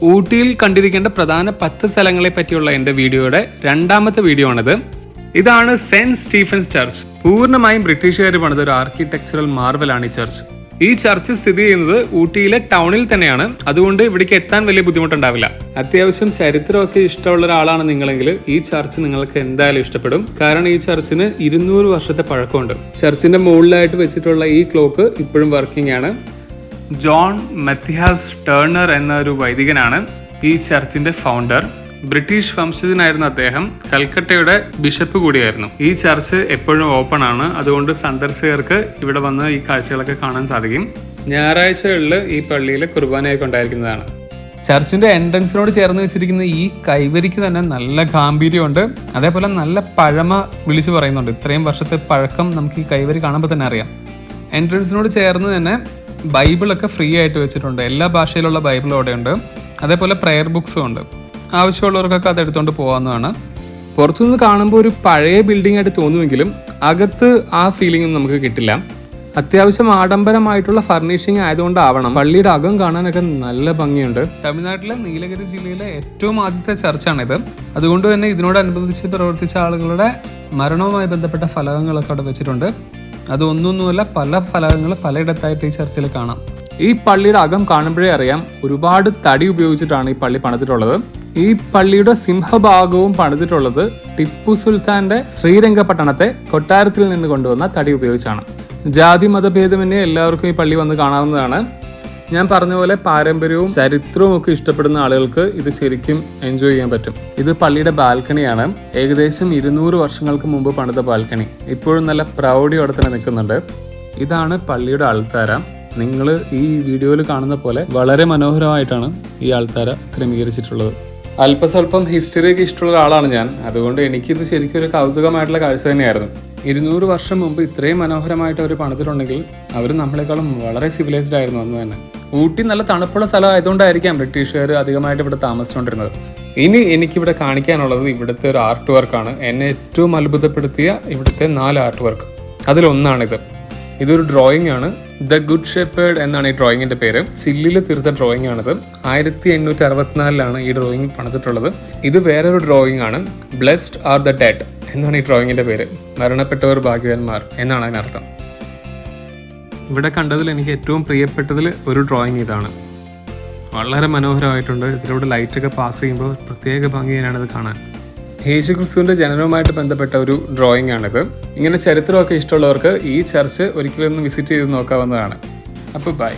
ഊട്ടിയിൽ കണ്ടിരിക്കേണ്ട പ്രധാന 10 സ്ഥലങ്ങളെ പറ്റിയുള്ള എൻ്റെ വീഡിയോയുടെ രണ്ടാമത്തെ വീഡിയോ ആണിത്. ഇതാണ് സെന്റ് സ്റ്റീഫൻസ് ചർച്ച്. പൂർണ്ണമായും ബ്രിട്ടീഷുകാർ പണിത ഒരു ആർക്കിടെക്ചറൽ മാർവലാണ് ഈ ചർച്ച്. ഈ ചർച്ച് സ്ഥിതി ചെയ്യുന്നത് ഊട്ടിയിലെ ടൗണിൽ തന്നെയാണ്. അതുകൊണ്ട് ഇവിടേക്ക് എത്താൻ വലിയ ബുദ്ധിമുട്ടുണ്ടാവില്ല. അത്യാവശ്യം ചരിത്രമൊക്കെ ഇഷ്ടമുള്ള ഒരാളാണ് നിങ്ങളെങ്കിൽ ഈ ചർച്ച് നിങ്ങൾക്ക് എന്തായാലും ഇഷ്ടപ്പെടും. കാരണം ഈ ചർച്ചിന് 200 വർഷത്തെ പഴക്കമുണ്ട്. ചർച്ചിന്റെ മുകളിലായിട്ട് വെച്ചിട്ടുള്ള ഈ ക്ലോക്ക് ഇപ്പോഴും വർക്കിംഗ് ആണ്. ജോൺ മത്തിയാസ് ടേർണർ എന്ന ഒരു വൈദികനാണ് ഈ ചർച്ചിന്റെ ഫൗണ്ടർ. ബ്രിട്ടീഷ് വംശജനായിരുന്ന അദ്ദേഹം കൽക്കട്ടയുടെ ബിഷപ്പ് കൂടിയായിരുന്നു. ഈ ചർച്ച് എപ്പോഴും ഓപ്പൺ ആണ്. അതുകൊണ്ട് സന്ദർശകർക്ക് ഇവിടെ വന്ന് ഈ കാഴ്ചകളൊക്കെ കാണാൻ സാധിക്കും. ഞായറാഴ്ചകളിൽ ഈ പള്ളിയിൽ കുർബാനയൊക്കെ ഉണ്ടായിരിക്കുന്നതാണ്. ചർച്ചിന്റെ എൻട്രൻസിനോട് ചേർന്ന് വെച്ചിരിക്കുന്ന ഈ കൈവരിക്ക് തന്നെ നല്ല ഗാംഭീര്യമുണ്ട്. അതേപോലെ നല്ല പഴമ വിളിച്ചു പറയുന്നുണ്ട്. ഇത്രയും വർഷത്തെ പഴക്കം നമുക്ക് ഈ കൈവരി കാണുമ്പോൾ തന്നെ അറിയാം. എൻട്രൻസിനോട് ചേർന്ന് തന്നെ ബൈബിളൊക്കെ ഫ്രീ ആയിട്ട് വെച്ചിട്ടുണ്ട്. എല്ലാ ഭാഷയിലുള്ള ബൈബിളും അവിടെ ഉണ്ട്. അതേപോലെ പ്രെയർ ബുക്സും ഉണ്ട്. ആവശ്യമുള്ളവർക്കൊക്കെ അത് എടുത്തുകൊണ്ട് പോകാവുന്നതാണ്. പുറത്തുനിന്ന് കാണുമ്പോൾ ഒരു പഴയ ബിൽഡിംഗ് ആയിട്ട് തോന്നുമെങ്കിലും അകത്ത് ആ ഫീലിംഗ് നമുക്ക് കിട്ടില്ല. അത്യാവശ്യം ആഡംബരമായിട്ടുള്ള ഫർണിഷിംഗ് ആയതുകൊണ്ടാവണം പള്ളിയുടെ അകം കാണാനൊക്കെ നല്ല ഭംഗിയുണ്ട്. തമിഴ്നാട്ടിലെ നീലഗിരി ജില്ലയിലെ ഏറ്റവും ആദ്യത്തെ ചർച്ചാണിത്. അതുകൊണ്ട് തന്നെ ഇതിനോടനുബന്ധിച്ച് പ്രവർത്തിച്ച ആളുകളുടെ മരണവുമായി ബന്ധപ്പെട്ട ഫലകങ്ങളൊക്കെ അവിടെ വെച്ചിട്ടുണ്ട്. അതൊന്നൊന്നുമല്ല, പല ഫലകങ്ങൾ പലയിടത്തായിട്ട് ഈ ചർച്ചിൽ കാണാം. ഈ പള്ളിയുടെ അകം കാണുമ്പോഴേ അറിയാം ഒരുപാട് തടി ഉപയോഗിച്ചിട്ടാണ് ഈ പള്ളി പണിതിട്ടുള്ളത്. ഈ പള്ളിയുടെ സിംഹഭാഗവും പണിതിട്ടുള്ളത് ടിപ്പു സുൽത്താന്റെ ശ്രീരംഗപട്ടണത്തെ കൊട്ടാരത്തിൽ നിന്ന് കൊണ്ടുവന്ന തടി ഉപയോഗിച്ചാണ്. ജാതി മതഭേദമന്യേ എല്ലാവർക്കും ഈ പള്ളി വന്ന് കാണാവുന്നതാണ്. ഞാൻ പറഞ്ഞ പോലെ പാരമ്പര്യവും ചരിത്രവും ഒക്കെ ഇഷ്ടപ്പെടുന്ന ആളുകൾക്ക് ഇത് ശരിക്കും എൻജോയ് ചെയ്യാൻ പറ്റും. ഇത് പള്ളിയുടെ ബാൽക്കണിയാണ്. ഏകദേശം 200 വർഷങ്ങൾക്ക് മുമ്പ് പണിത ബാൽക്കണി. ഇപ്പോഴും നല്ല പ്രൗഢിയോടെ തന്നെ നിൽക്കുന്നുണ്ട്. ഇതാണ് പള്ളിയുടെ അൾത്താര. നിങ്ങൾ ഈ വീഡിയോയിൽ കാണുന്ന പോലെ വളരെ മനോഹരമായിട്ടാണ് ഈ അൾത്താര ക്രമീകരിച്ചിട്ടുള്ളത്. അല്പസ്വല്പം ഹിസ്റ്ററിയൊക്കെ ഇഷ്ടമുള്ള ആളാണ് ഞാൻ. അതുകൊണ്ട് എനിക്കിത് ശരിക്കും ഒരു കൗതുകമായിട്ടുള്ള കാഴ്ച തന്നെയായിരുന്നു. 200 വർഷം മുമ്പ് ഇത്രയും മനോഹരമായിട്ട് അവർ പണിതിട്ടുണ്ടെങ്കിൽ അവർ നമ്മളെക്കാളും വളരെ സിവിലൈസ്ഡ് ആയിരുന്നു അന്ന് തന്നെ. ഊട്ടി നല്ല തണുപ്പുള്ള സ്ഥലം ആയതുകൊണ്ടായിരിക്കാം ബ്രിട്ടീഷുകാർ അധികമായിട്ട് ഇവിടെ താമസിച്ചുകൊണ്ടിരുന്നത്. ഇനി എനിക്കിവിടെ കാണിക്കാനുള്ളത് ഇവിടുത്തെ ഒരു ആർട്ട് വർക്കാണ്. എന്നെ ഏറ്റവും അത്ഭുതപ്പെടുത്തിയ ഇവിടുത്തെ 4 ആർട്ട് വർക്ക്. അതിലൊന്നാണിത്. ഇതൊരു ഡ്രോയിങ് ആണ്. ദ ഗുഡ് ഷെപ്പേർഡ് എന്നാണ് ഈ ഡ്രോയിങ്ങിന്റെ പേര്. ചില്ലിൽ തീർത്ത ഡ്രോയിങ് ആണിത്. 1864 ഈ ഡ്രോയിങ് പണിതിട്ടുള്ളത്. ഇത് വേറൊരു ഡ്രോയിങ് ആണ്. ബ്ലെസ്ഡ് ആർ ദ ഡെഡ് എന്നാണ് ഈ ഡ്രോയിങ്ങിന്റെ പേര്. മരണപ്പെട്ടവർ ഭാഗ്യവാന്മാർ എന്നാണ് അതിനർത്ഥം. ഇവിടെ കണ്ടതിൽ എനിക്ക് ഏറ്റവും പ്രിയപ്പെട്ടതിൽ ഒരു ഡ്രോയിങ് ഇതാണ്. വളരെ മനോഹരമായിട്ടുണ്ട്. ഇതിലൂടെ ലൈറ്റൊക്കെ പാസ് ചെയ്യുമ്പോൾ പ്രത്യേക ഭംഗിയാണ് ഇത് കാണാൻ. യേശുക്രിസ്തുവിന്റെ ജനനവുമായിട്ട് ബന്ധപ്പെട്ട ഒരു ഡ്രോയിങ് ആണിത്. ഇങ്ങനെ ചരിത്രമൊക്കെ ഇഷ്ടമുള്ളവർക്ക് ഈ ചർച്ച് ഒരിക്കലും ഒന്ന് വിസിറ്റ് ചെയ്ത് നോക്കാവുന്നതാണ്. അപ്പോൾ ബൈ.